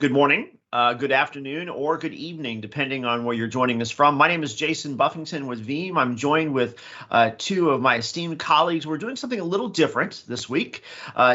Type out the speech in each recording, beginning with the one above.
Good morning, good afternoon, or good evening, depending on where you're joining us from. My name is Jason Buffington with Veeam. I'm joined with two of my esteemed colleagues. We're doing something a little different this week.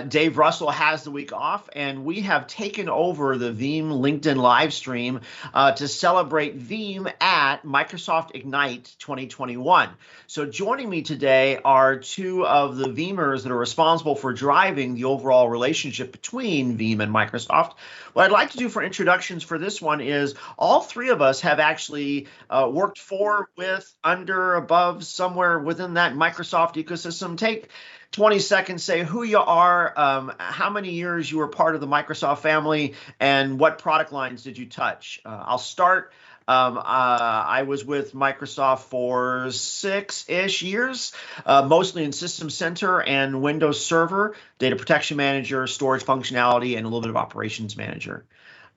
Dave Russell has the week off, and we have taken over the Veeam LinkedIn live stream to celebrate Veeam at Microsoft Ignite 2021. So joining me today are two of the Veeamers that are responsible for driving the overall relationship between Veeam and Microsoft. What I'd like to do for introductions for this one is all three of us have actually worked for, with, under, above, somewhere within that Microsoft ecosystem. Take 20 seconds, say who you are, how many years you were part of the Microsoft family, and what product lines did you touch. I'll start. I was with Microsoft for 6-ish years, mostly in System Center and Windows Server, Data Protection Manager, storage functionality, and a little bit of Operations Manager.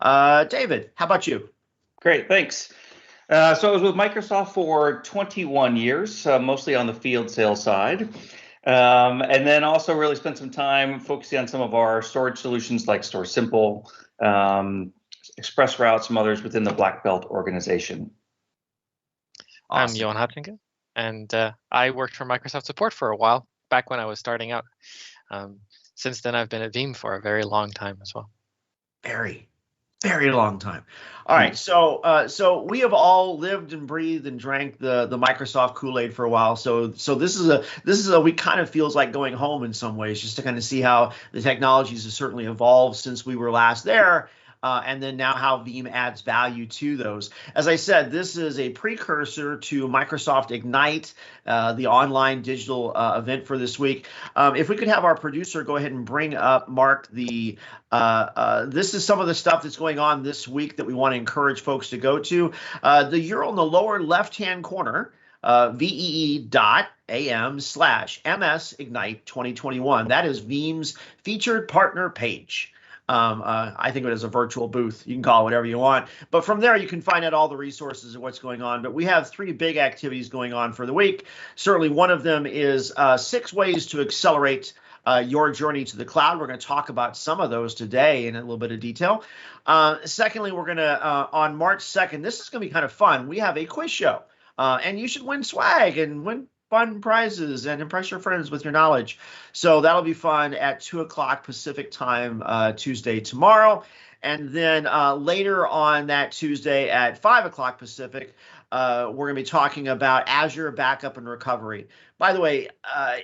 David, how about you? Great, thanks. So I was with Microsoft for 21 years, mostly on the field sales side. And then also really spent some time focusing on some of our storage solutions like StorSimple, ExpressRoute, some others within the Black Belt organization. Awesome. I'm Johan Hattinga, and I worked for Microsoft Support for a while, back when I was starting out. Since then, I've been at Veeam for a very long time as well. Very long time. All right, so we have all lived and breathed and drank the Microsoft Kool-Aid for a while. So this is a week kind of feels like going home in some ways, just to kind of see how the technologies have certainly evolved since we were last there. And then now how Veeam adds value to those. As I said, this is a precursor to Microsoft Ignite, the online digital event for this week. If we could have our producer go ahead and bring up, Mark, this is some of the stuff that's going on this week that we want to encourage folks to go to. The URL in the lower left-hand corner, vee.am/MS Ignite 2021. That is Veeam's featured partner page. I think of it as a virtual booth. You can call it whatever you want. But from there, you can find out all the resources of what's going on. But we have 3 big activities going on for the week. Certainly one of them is 6 ways to accelerate your journey to the cloud. We're going to talk about some of those today in a little bit of detail. Secondly, we're going to, on March 2nd, this is going to be kind of fun. We have a quiz show. And you should win swag and win fun prizes and impress your friends with your knowledge. So that'll be fun at 2 o'clock Pacific time, Tuesday tomorrow. And then later on that Tuesday at 5 o'clock Pacific, we're going to be talking about Azure Backup and Recovery. By the way,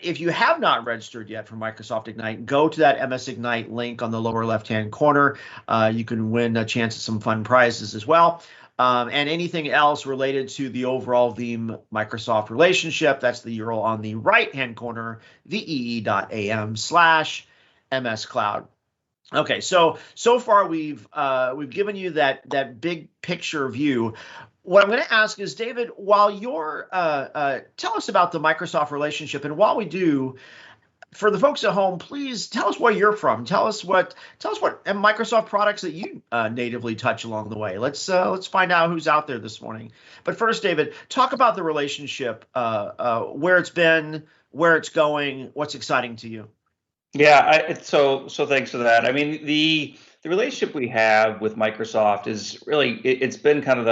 if you have not registered yet for Microsoft Ignite, go to that MS Ignite link on the lower left-hand corner. You can win a chance at some fun prizes as well. And anything else related to the overall Veeam Microsoft relationship, that's the URL on the right-hand corner, vee.am/MS Cloud. Okay, so far we've given you that big picture view. What I'm going to ask is, David, while you're tell us about the Microsoft relationship, and while we do, for the folks at home, please tell us where you're from. Tell us what Microsoft products that you natively touch along the way. Let's find out who's out there this morning. But first, David, talk about the relationship, where it's been, where it's going, what's exciting to you. Yeah, so thanks for that. I mean, the relationship we have with Microsoft is really it's been kind of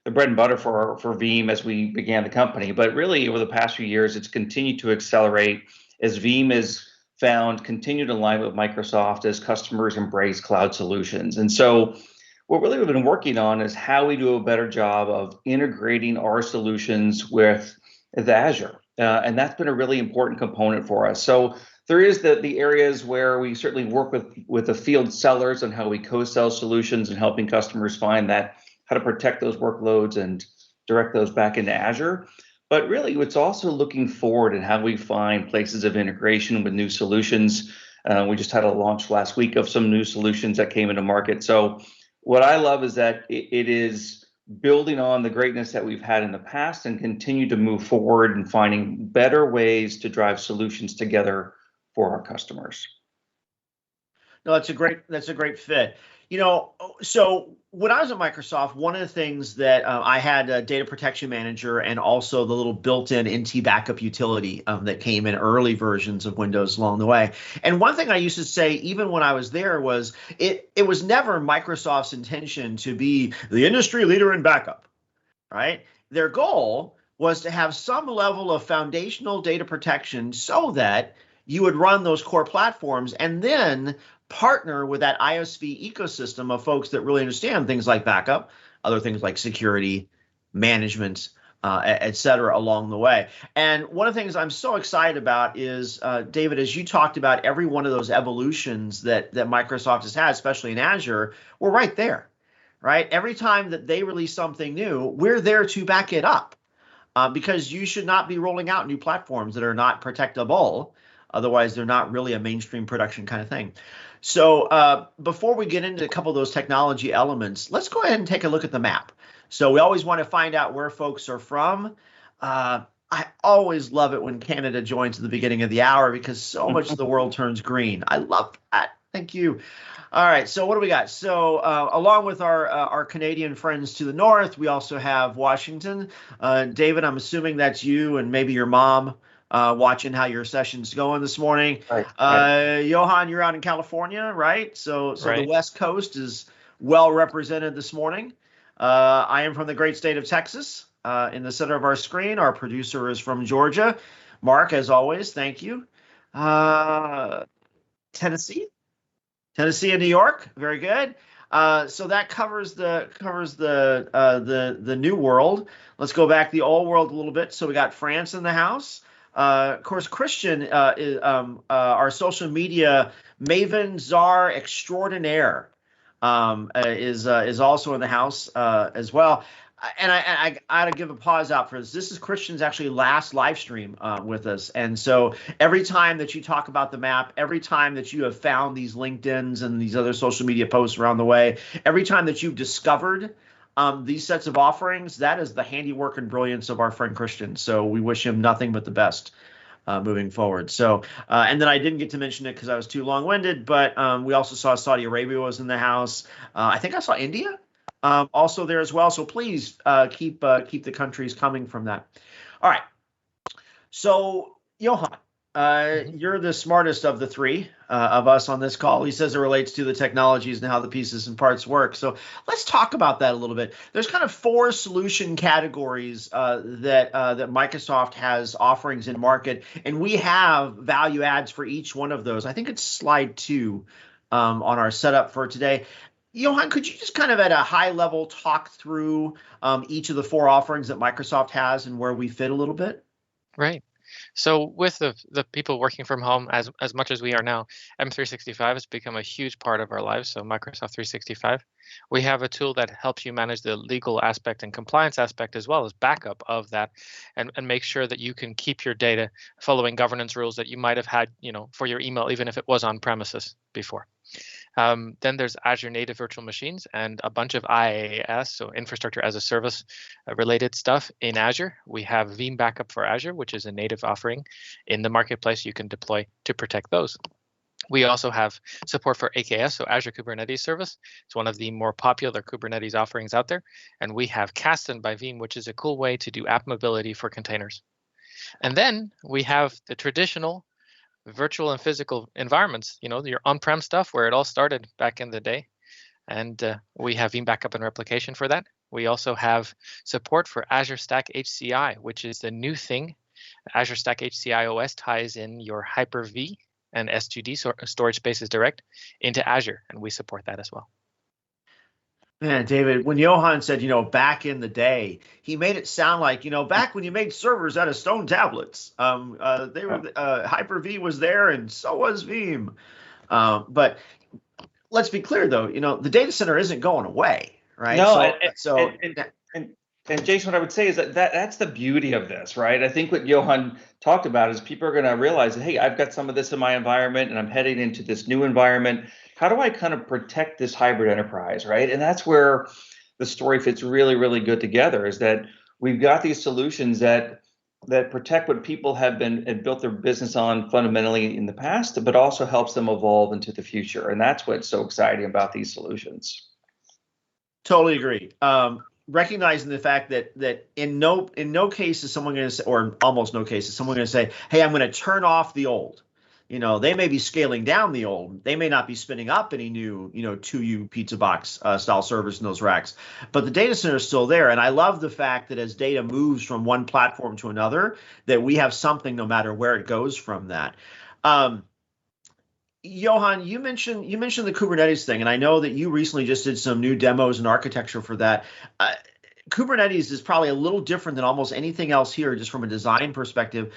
the bread and butter for Veeam as we began the company. But really, over the past few years, it's continued to accelerate as Veeam has found continued alignment with Microsoft as customers embrace cloud solutions. And so what really we've been working on is how we do a better job of integrating our solutions with Azure. And that's been a really important component for us. So there is the areas where we certainly work with the field sellers and how we co-sell solutions and helping customers find that how to protect those workloads and direct those back into Azure. But really, it's also looking forward and how we find places of integration with new solutions. We just had a launch last week of some new solutions that came into market. So what I love is that it is building on the greatness that we've had in the past and continue to move forward and finding better ways to drive solutions together for our customers. No, that's a great fit. So when I was at Microsoft, one of the things that I had a data protection manager and also the little built-in NT backup utility that came in early versions of Windows along the way. And one thing I used to say, even when I was there, was it was never Microsoft's intention to be the industry leader in backup, right? Their goal was to have some level of foundational data protection so that you would run those core platforms and then partner with that ISV ecosystem of folks that really understand things like backup, other things like security, management, et cetera, along the way. And one of the things I'm so excited about is, David, as you talked about every one of those evolutions that Microsoft has had, especially in Azure, we're right there, right? Every time that they release something new, we're there to back it up. Because you should not be rolling out new platforms that are not protectable. Otherwise, they're not really a mainstream production kind of thing. So before we get into a couple of those technology elements, let's go ahead and take a look at the map. So we always want to find out where folks are from. I always love it when Canada joins at the beginning of the hour because so much of the world turns green. I love that. Thank you. All right, so what do we got? So along with our Canadian friends to the north, we also have Washington. David, I'm assuming that's you and maybe your mom watching how your session's going this morning. Right. Johan, you're out in California, right? So right. The West Coast is well represented this morning. I am from the great state of Texas. In the center of our screen, our producer is from Georgia. Mark, as always, thank you. Tennessee and New York, very good. So that covers the new world. Let's go back the old world a little bit. So we got France in the house. Of course, Christian is our social media maven czar extraordinaire is also in the house as well. And I got to give a pause out for this. This is Christian's actually last live stream with us. And so every time that you talk about the map, every time that you have found these LinkedIns and these other social media posts around the way, every time that you've discovered these sets of offerings, that is the handiwork and brilliance of our friend Christian. So we wish him nothing but the best moving forward. So and then I didn't get to mention it because I was too long-winded, but we also saw Saudi Arabia was in the house. I think I saw India. Also there as well. So please keep the countries coming from that. All right. So Johan, you're the smartest of the three of us on this call. He says it relates to the technologies and how the pieces and parts work. So let's talk about that a little bit. There's kind of four solution categories that Microsoft has offerings in market, and we have value adds for each one of those. I think it's slide 2 on our setup for today. Johan, could you just kind of at a high level talk through each of the four offerings that Microsoft has and where we fit a little bit? Right. So with the people working from home, as much as we are now, M365 has become a huge part of our lives. So Microsoft 365, we have a tool that helps you manage the legal aspect and compliance aspect as well as backup of that, and make sure that you can keep your data following governance rules that you might have had, for your email, even if it was on premises before. Then there's Azure native virtual machines and a bunch of IaaS, so infrastructure as a service related stuff in Azure. We have Veeam Backup for Azure, which is a native offering in the marketplace you can deploy to protect those. We also have support for AKS, so Azure Kubernetes Service. It's one of the more popular Kubernetes offerings out there. And we have Kasten by Veeam, which is a cool way to do app mobility for containers. And then we have the traditional virtual and physical environments, your on-prem stuff where it all started back in the day. And we have Veeam Backup and Replication for that. We also have support for Azure Stack HCI, which is the new thing. Azure Stack HCI OS ties in your Hyper-V and S2D storage spaces direct into Azure, and we support that as well. Man, David, when Johan said, back in the day, he made it sound like, back when you made servers out of stone tablets, Hyper-V was there and so was Veeam. But let's be clear, though, the data center isn't going away, right? No, and Jason, what I would say is that's the beauty of this, right? I think what Johan talked about is people are going to realize that, hey, I've got some of this in my environment and I'm heading into this new environment. How do I kind of protect this hybrid enterprise, right? And that's where the story fits really, really good together, is that we've got these solutions that that protect what people have built their business on fundamentally in the past, but also helps them evolve into the future. And that's what's so exciting about these solutions. Totally agree. Recognizing the fact that in no case is someone going to say, or almost no case is someone going to say, hey, I'm going to turn off the old. They may be scaling down the old. They may not be spinning up any new, 2U pizza box style servers in those racks. But the data center is still there. And I love the fact that as data moves from one platform to another, that we have something no matter where it goes from that. Johan, you mentioned the Kubernetes thing, and I know that you recently just did some new demos and architecture for that. Kubernetes is probably a little different than almost anything else here, just from a design perspective.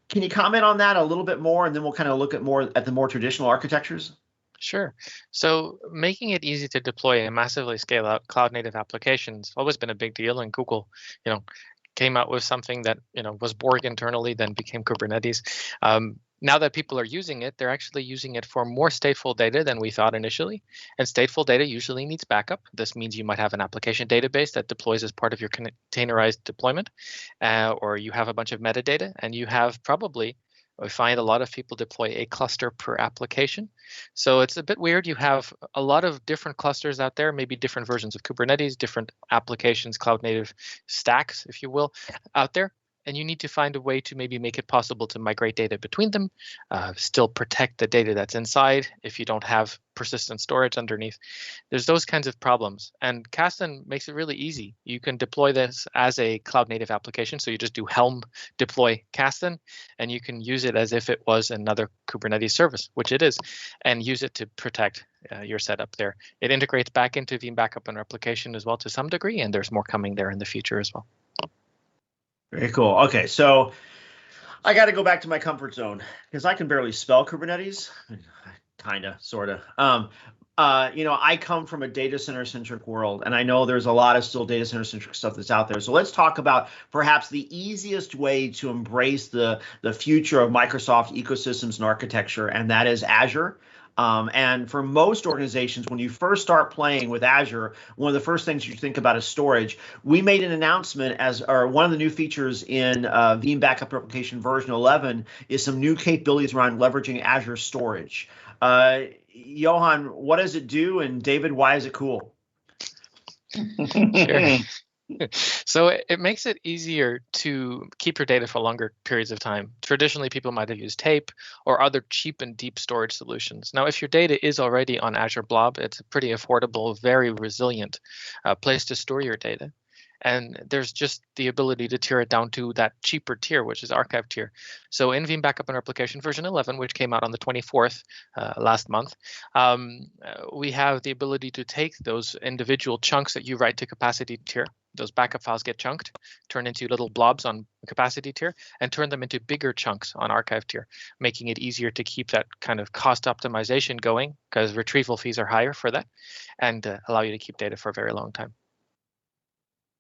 Can you comment on that a little bit more, and then we'll kind of look at the more traditional architectures? Sure. So making it easy to deploy and massively scale out cloud-native applications always been a big deal, and Google, came out with something that was Borg internally, then became Kubernetes. Now that people are using it, they're actually using it for more stateful data than we thought initially. And stateful data usually needs backup. This means you might have an application database that deploys as part of your containerized deployment, or you have a bunch of metadata, and you have probably, we find a lot of people deploy a cluster per application. So it's a bit weird. You have a lot of different clusters out there, maybe different versions of Kubernetes, different applications, cloud native stacks, if you will, out there. And you need to find a way to maybe make it possible to migrate data between them, still protect the data that's inside if you don't have persistent storage underneath. There's those kinds of problems. And Kasten makes it really easy. You can deploy this as a cloud native application. So you just do Helm deploy Kasten, and you can use it as if it was another Kubernetes service, which it is, and use it to protect your setup there. It integrates back into Veeam Backup and Replication as well to some degree, and there's more coming there in the future as well. Very cool. Okay, so I got to go back to my comfort zone because I can barely spell Kubernetes, kinda, sorta. I come from a data center centric world, and I know there's a lot of still data center centric stuff that's out there. So let's talk about perhaps the easiest way to embrace the future of Microsoft ecosystems and architecture, and that is Azure. And for most organizations, when you first start playing with Azure, one of the first things you think about is storage. We made an announcement one of the new features in Veeam Backup Replication version 11 is some new capabilities around leveraging Azure storage. Johan, what does it do? And David, why is it cool? Sure. So it makes it easier to keep your data for longer periods of time. Traditionally, people might have used tape or other cheap and deep storage solutions. Now, if your data is already on Azure Blob, it's a pretty affordable, very resilient place to store your data. And there's just the ability to tier it down to that cheaper tier, which is archive tier. So in Veeam Backup and Replication version 11, which came out on the 24th last month, we have the ability to take those individual chunks that you write to capacity tier. Those backup files get chunked, turn into little blobs on capacity tier, and turn them into bigger chunks on archive tier, making it easier to keep that kind of cost optimization going because retrieval fees are higher for that, and allow you to keep data for a very long time.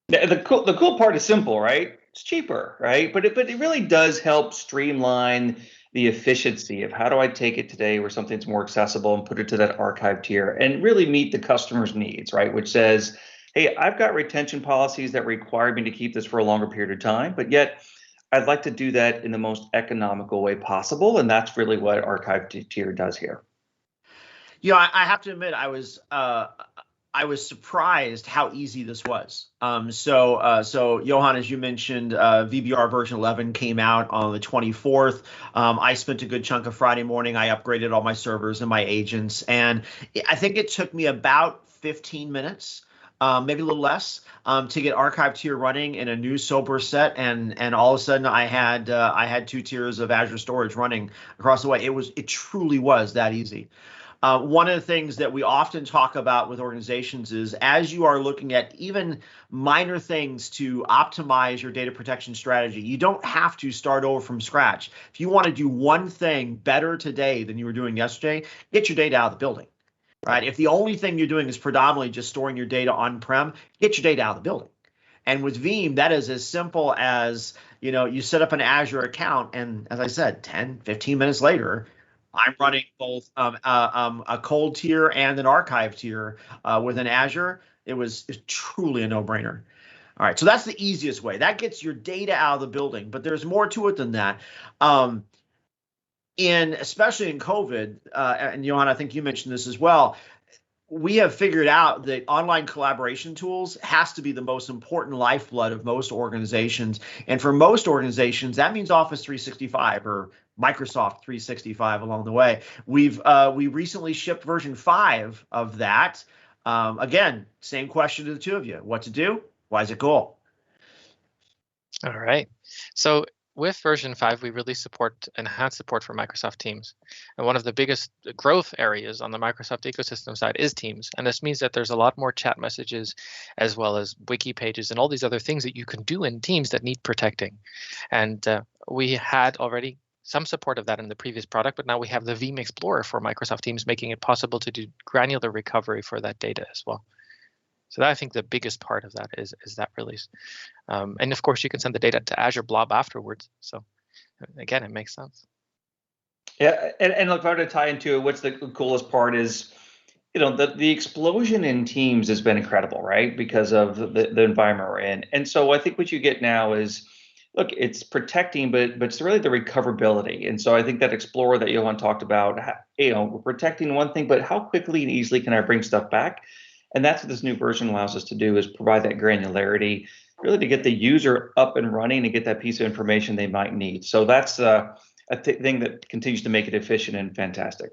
The cool part is simple, right? It's cheaper, right? But it really does help streamline the efficiency of how do I take it today where something's more accessible and put it to that archive tier and really meet the customer's needs, right? Which says, hey, I've got retention policies that require me to keep this for a longer period of time, but yet I'd like to do that in the most economical way possible. And that's really what archive tier does here. I have to admit, I was surprised how easy this was. So Johan, as you mentioned, VBR version 11 came out on the 24th. I spent a good chunk of Friday morning. I upgraded all my servers and my agents, and I think it took me about 15 minutes, maybe a little less, to get archive tier running in a new sober set, and all of a sudden I had 2 tiers of Azure storage running across the way. It truly was that easy. One of the things that we often talk about with organizations is as you are looking at even minor things to optimize your data protection strategy, you don't have to start over from scratch. If you want to do one thing better today than you were doing yesterday, get your data out of the building, right? If the only thing you're doing is predominantly just storing your data on-prem, get your data out of the building. And with Veeam, that is as simple as, you set up an Azure account, and as I said, 10, 15 minutes later, I'm running both a cold tier and an archive tier within Azure. It was truly a no-brainer. All right, so that's the easiest way. That gets your data out of the building, but there's more to it than that. Especially in COVID, and Johan, I think you mentioned this as well, we have figured out that online collaboration tools has to be the most important lifeblood of most organizations. And for most organizations, that means Office 365 or Microsoft 365 along the way. We recently shipped version 5 of that. Again, same question to the two of you. What to do? Why is it cool? All right. So with version 5, we really support enhanced support for Microsoft Teams. And one of the biggest growth areas on the Microsoft ecosystem side is Teams. And this means that there's a lot more chat messages as well as wiki pages and all these other things that you can do in Teams that need protecting. And we had already some support of that in the previous product, but now we have the Veeam Explorer for Microsoft Teams, making it possible to do granular recovery for that data as well. So that, I think the biggest part of that is that release. And of course, you can send the data to Azure Blob afterwards. So again, it makes sense. Yeah, and look, if I were to tie into it, what's the coolest part is, the explosion in Teams has been incredible, right? Because of the environment we're in. And so I think what you get now is, look, it's protecting, but it's really the recoverability. And so I think that Explorer that Johan talked about, we're protecting one thing, but how quickly and easily can I bring stuff back? And that's what this new version allows us to do, is provide that granularity, really to get the user up and running and get that piece of information they might need. So that's a thing that continues to make it efficient and fantastic.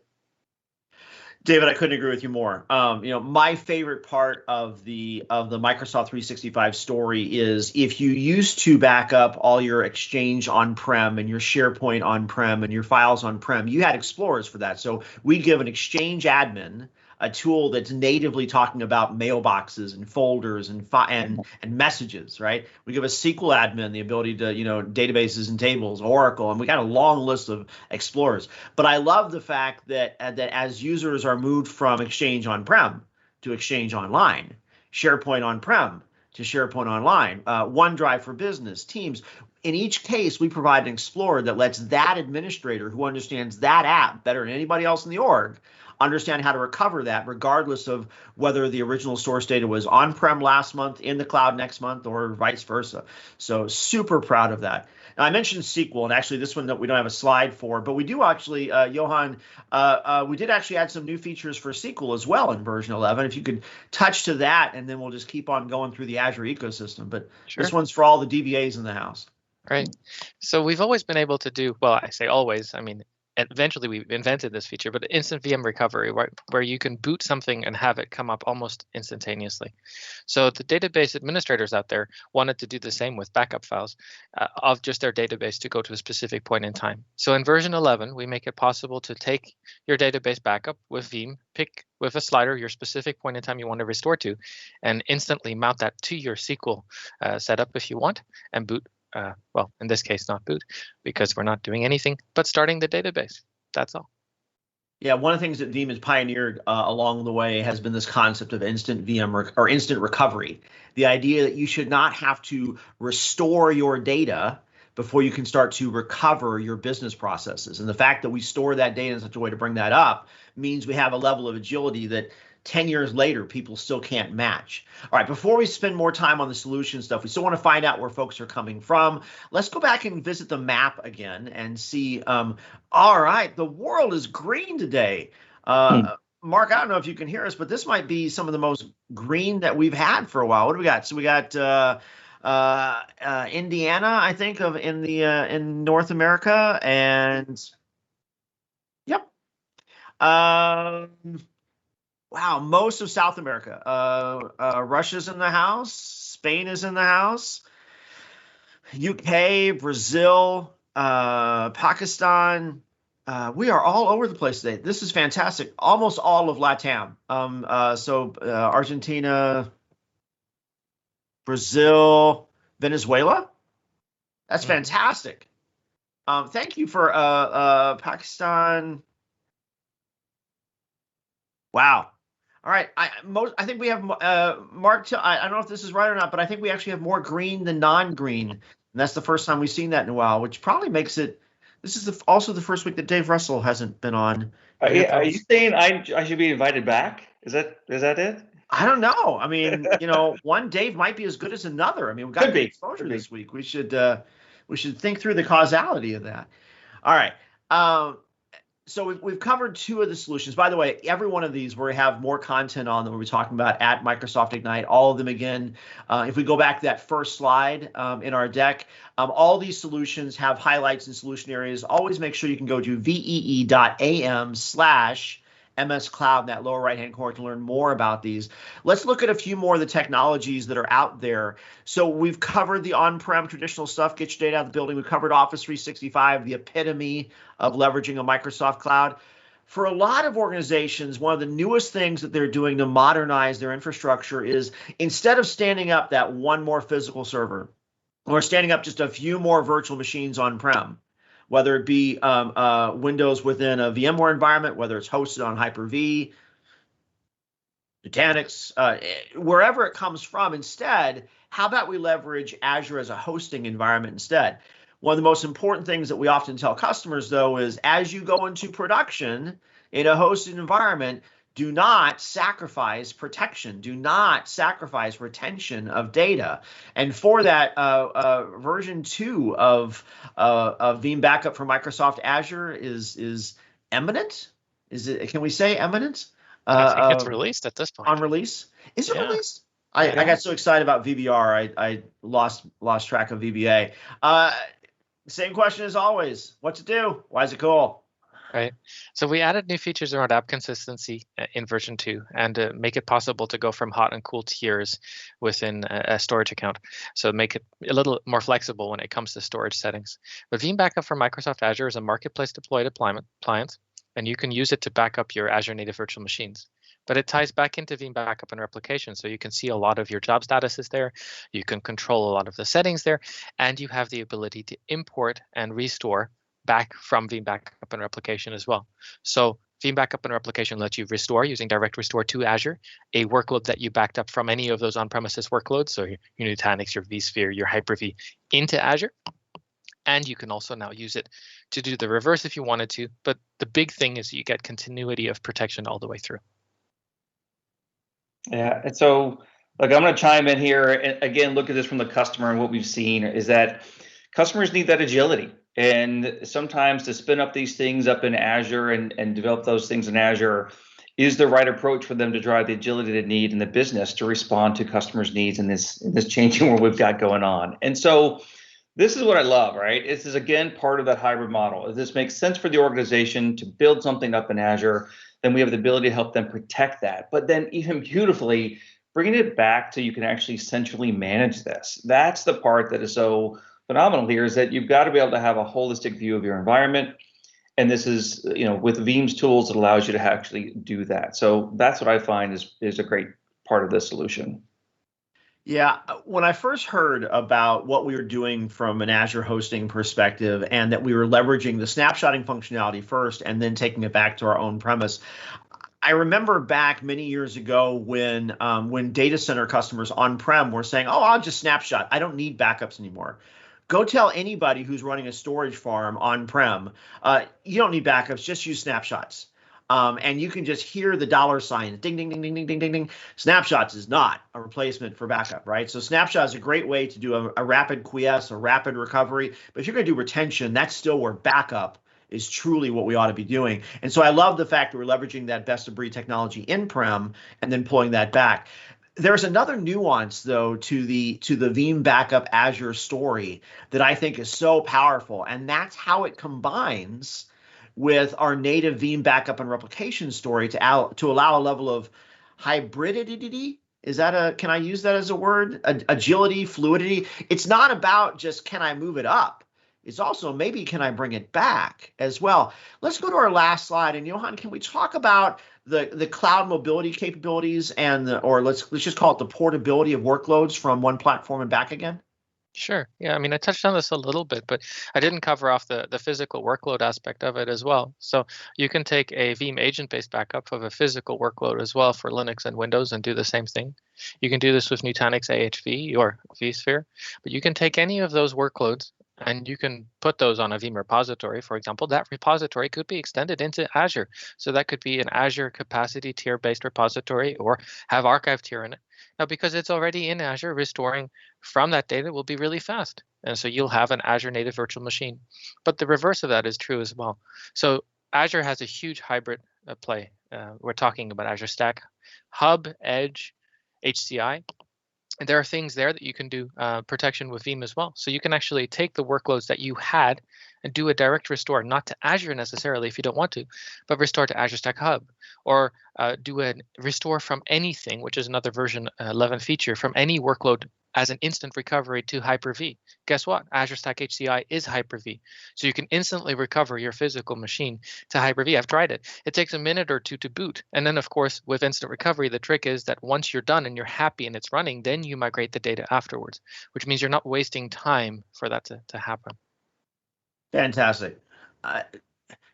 David, I couldn't agree with you more. My favorite part of the Microsoft 365 story is, if you used to back up all your Exchange on-prem and your SharePoint on-prem and your files on-prem, you had Explorers for that. So we give an Exchange admin a tool that's natively talking about mailboxes and folders and messages, right? We give a SQL admin the ability to, databases and tables, Oracle, and we got a long list of Explorers. But I love the fact that as users are moved from Exchange on-prem to Exchange Online, SharePoint on-prem to SharePoint Online, OneDrive for Business, Teams, in each case, we provide an Explorer that lets that administrator who understands that app better than anybody else in the org understand how to recover that, regardless of whether the original source data was on-prem last month, in the cloud next month, or vice versa. So super proud of that. Now, I mentioned SQL, and actually this one that we don't have a slide for, but we do actually, Johan, we did actually add some new features for SQL as well in version 11. If you could touch to that, and then we'll just keep on going through the Azure ecosystem. But sure. This one's for all the DBAs in the house. Right. So we've always been able to do, well, I say always, eventually we invented this feature, but instant VM recovery, where you can boot something and have it come up almost instantaneously. So the database administrators out there wanted to do the same with backup files of just their database to go to a specific point in time. So in version 11, we make it possible to take your database backup with Veeam, pick with a slider your specific point in time you want to restore to, and instantly mount that to your SQL setup if you want, and boot. Well, in this case, not boot, because we're not doing anything but starting the database. That's all. Yeah, one of the things that Veeam has pioneered along the way has been this concept of instant VM or instant recovery. The idea that you should not have to restore your data before you can start to recover your business processes. And the fact that we store that data in such a way to bring that up means we have a level of agility that 10 years later, people still can't match. All right, before we spend more time on the solution stuff, we still want to find out where folks are coming from. Let's go back and visit the map again and see. All right, the world is green today. Mark, I don't know if you can hear us, but this might be some of the most green that we've had for a while. What do we got? So we got Indiana, I think, in North America, and yep. Wow, most of South America. Russia's in the house. Spain is in the house. UK, Brazil, Pakistan. We are all over the place today. This is fantastic. Almost all of LATAM. Argentina, Brazil, Venezuela. That's fantastic. Thank you for Pakistan. Wow. All right, I think we have Mark. I don't know if this is right or not, but I think we actually have more green than non-green, and that's the first time we've seen that in a while, which probably makes it. This is also the first week that Dave Russell hasn't been on. Are you saying I should be invited back? Is that it? I don't know. I mean, one Dave might be as good as another. I mean, we've got good exposure this week. We should think through the causality of that. All right. So we've covered two of the solutions. By the way, every one of these we have more content on than we're talking about at Microsoft Ignite. All of them again. If we go back to that first slide in our deck, all these solutions have highlights and solution areas. Always make sure you can go to VEE.am/MS Cloud in that lower right-hand corner to learn more about these. Let's look at a few more of the technologies that are out there. So we've covered the on-prem traditional stuff, get your data out of the building. We've covered Office 365, the epitome of leveraging a Microsoft cloud. For a lot of organizations, one of the newest things that they're doing to modernize their infrastructure is instead of standing up that one more physical server or standing up just a few more virtual machines on-prem, whether it be Windows within a VMware environment, whether it's hosted on Hyper-V, Nutanix, wherever it comes from. Instead, how about we leverage Azure as a hosting environment instead? One of the most important things that we often tell customers, though, is as you go into production in a hosted environment, do not sacrifice protection. Do not sacrifice retention of data. And for that, version 2 of Veeam Backup for Microsoft Azure is imminent. Is it? Can we say imminent? I think it's released at this point. On release? Is it released? I got so excited about VBR, I lost track of VBA. Same question as always. What to do? Why is it cool? Right. So we added new features around app consistency in version 2 and make it possible to go from hot and cool tiers within a storage account. So make it a little more flexible when it comes to storage settings. But Veeam Backup for Microsoft Azure is a marketplace deployed appliance, and you can use it to back up your Azure native virtual machines. But it ties back into Veeam Backup and Replication, so you can see a lot of your job statuses there. You can control a lot of the settings there, and you have the ability to import and restore back from Veeam Backup and Replication as well. So Veeam Backup and Replication lets you restore using Direct Restore to Azure, a workload that you backed up from any of those on-premises workloads, so your Nutanix, your vSphere, your Hyper-V, into Azure. And you can also now use it to do the reverse if you wanted to. But the big thing is you get continuity of protection all the way through. Yeah, and so I'm going to chime in here and again look at this from the customer, and what we've seen is that customers need that agility. And sometimes to spin up these things up in Azure and develop those things in Azure is the right approach for them to drive the agility they need in the business to respond to customers' needs in this changing world we've got going on. And so this is what I love, right? This is, again, part of that hybrid model. If this makes sense for the organization to build something up in Azure, then we have the ability to help them protect that. But then even beautifully, bringing it back to you can actually centrally manage this. That's the part that is so phenomenal here, is that you've got to be able to have a holistic view of your environment. And this is, with Veeam's tools, it allows you to actually do that. So that's what I find is a great part of this solution. Yeah, when I first heard about what we were doing from an Azure hosting perspective and that we were leveraging the snapshotting functionality first and then taking it back to our own premise, I remember back many years ago when data center customers on-prem were saying, oh, I'll just snapshot. I don't need backups anymore. Go tell anybody who's running a storage farm on-prem, you don't need backups, just use snapshots. And you can just hear the dollar sign, ding, ding, ding, ding, ding, ding, ding, ding. Snapshots is not a replacement for backup, right? So snapshot is a great way to do a rapid quiesce, a rapid recovery. But if you're going to do retention, that's still where backup is truly what we ought to be doing. And so I love the fact that we're leveraging that best of breed technology in-prem and then pulling that back. There's another nuance, though, to the Veeam Backup Azure story that I think is so powerful, and that's how it combines with our native Veeam Backup and Replication story to allow a level of hybridity. Can I use that as a word? Agility, fluidity. It's not about just can I move it up. It's also maybe can I bring it back as well. Let's go to our last slide. And Johan, can we talk about the cloud mobility capabilities or let's just call it the portability of workloads from one platform and back again? Sure. Yeah, I mean, I touched on this a little bit, but I didn't cover off the physical workload aspect of it as well. So you can take a Veeam agent-based backup of a physical workload as well for Linux and Windows and do the same thing. You can do this with Nutanix AHV or vSphere, but you can take any of those workloads And you can put those on a Veeam repository, for example. That repository could be extended into Azure. So that could be an Azure capacity tier-based repository or have archive tier in it. Now, because it's already in Azure, restoring from that data will be really fast. And so you'll have an Azure native virtual machine. But the reverse of that is true as well. So Azure has a huge hybrid play. We're talking about Azure Stack, Hub, Edge, HCI. And there are things there that you can do protection with Veeam as well. So you can actually take the workloads that you had and do a direct restore, not to Azure necessarily if you don't want to, but restore to Azure Stack Hub, or do a restore from anything, which is another version 11 feature, from any workload as an instant recovery to Hyper-V. Guess what? Azure Stack HCI is Hyper-V. So you can instantly recover your physical machine to Hyper-V. I've tried it. It takes a minute or two to boot. And then, of course, with instant recovery, the trick is that once you're done and you're happy and it's running, then you migrate the data afterwards, which means you're not wasting time for that to happen. Fantastic.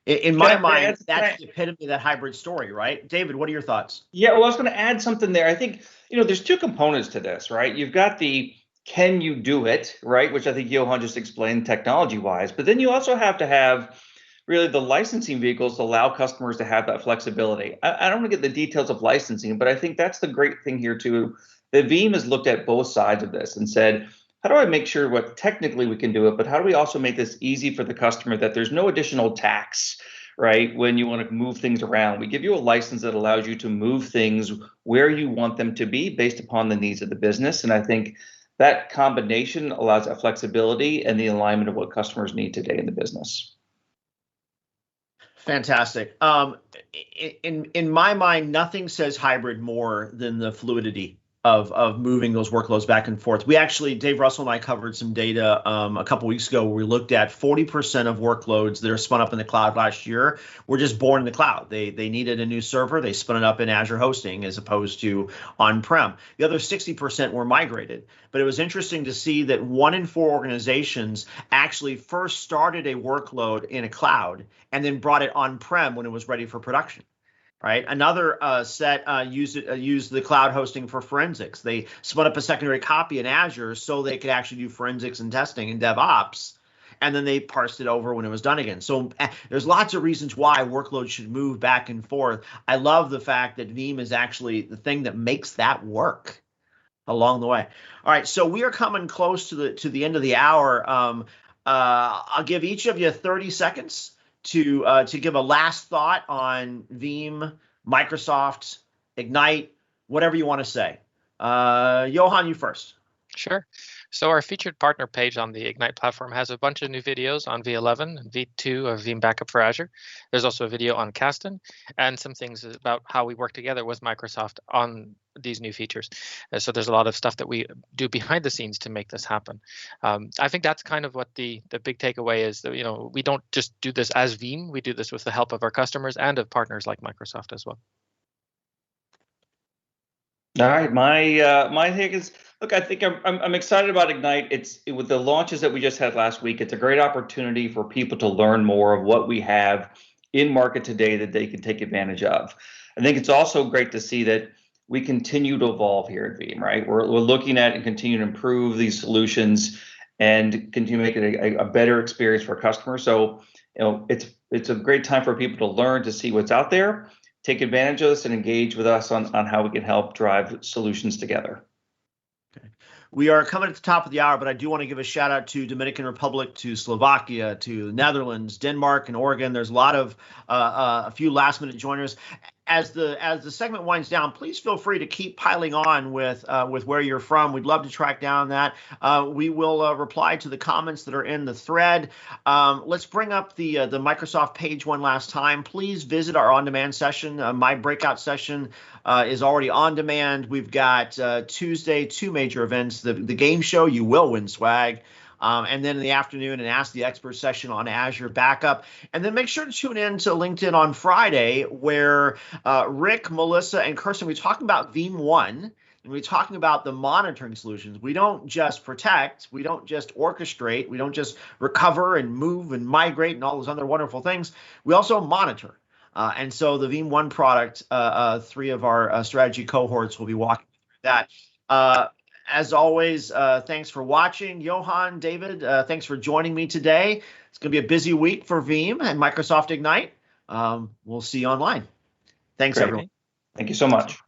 In my mind, that's the epitome of that hybrid story, right? David, what are your thoughts? Yeah, well, I was going to add something there. I think, there's two components to this, right? You've got the can you do it, right? Which I think Johan just explained technology-wise. But then you also have to have really the licensing vehicles to allow customers to have that flexibility. I don't want to get the details of licensing, but I think that's the great thing here too. That Veeam has looked at both sides of this and said, how do I make sure what technically we can do it, but how do we also make this easy for the customer that there's no additional tax, right? When you want to move things around, we give you a license that allows you to move things where you want them to be based upon the needs of the business. And I think that combination allows that flexibility and the alignment of what customers need today in the business. Fantastic. In my mind, nothing says hybrid more than the fluidity of moving those workloads back and forth. We actually, Dave Russell and I covered some data a couple weeks ago where we looked at 40% of workloads that are spun up in the cloud last year were just born in the cloud. They needed a new server. They spun it up in Azure hosting as opposed to on-prem. The other 60% were migrated. But it was interesting to see that 1 in 4 organizations actually first started a workload in a cloud and then brought it on-prem when it was ready for production. Right. Another set used the cloud hosting for forensics. They spun up a secondary copy in Azure so they could actually do forensics and testing and DevOps. And then they parsed it over when it was done again. So there's lots of reasons why workloads should move back and forth. I love the fact that Veeam is actually the thing that makes that work along the way. All right. So we are coming close to the end of the hour. I'll give each of you 30 seconds to give a last thought on Veeam, Microsoft, Ignite, whatever you want to say. Johan, you first. Sure. So our featured partner page on the Ignite platform has a bunch of new videos on V11 and V2 of Veeam Backup for Azure. There's also a video on Kasten and some things about how we work together with Microsoft on these new features. So there's a lot of stuff that we do behind the scenes to make this happen. I think that's kind of what the big takeaway is. That, we don't just do this as Veeam. We do this with the help of our customers and of partners like Microsoft as well. All right, my take is, look, I think I'm excited about Ignite. With the launches that we just had last week, it's a great opportunity for people to learn more of what we have in market today that they can take advantage of. I think it's also great to see that we continue to evolve here at Veeam, right? We're looking at and continue to improve these solutions and continue to make it a better experience for customers. So, it's a great time for people to learn, to see what's out there, take advantage of this, and engage with us on how we can help drive solutions together. Okay. We are coming at the top of the hour, but I do want to give a shout out to Dominican Republic, to Slovakia, to the Netherlands, Denmark, and Oregon. There's a lot of a few last minute joiners. As the segment winds down, please feel free to keep piling on with where you're from. We'd love to track down that. We will reply to the comments that are in the thread. Let's bring up the Microsoft page one last time. Please visit our on-demand session. My breakout session is already on demand. We've got Tuesday 2 major events: the game show, you will win swag. And then in the afternoon, an Ask the Expert session on Azure Backup. And then make sure to tune in to LinkedIn on Friday, where Rick, Melissa, and Kirsten, we're talking about Veeam One, and we're talking about the monitoring solutions. We don't just protect, we don't just orchestrate, we don't just recover and move and migrate and all those other wonderful things. We also monitor. And so the Veeam One product, 3 of our strategy cohorts will be walking through that. As always, thanks for watching. Johan, David, thanks for joining me today. It's going to be a busy week for Veeam and Microsoft Ignite. We'll see you online. Thanks, Great. everyone. Thank you so much.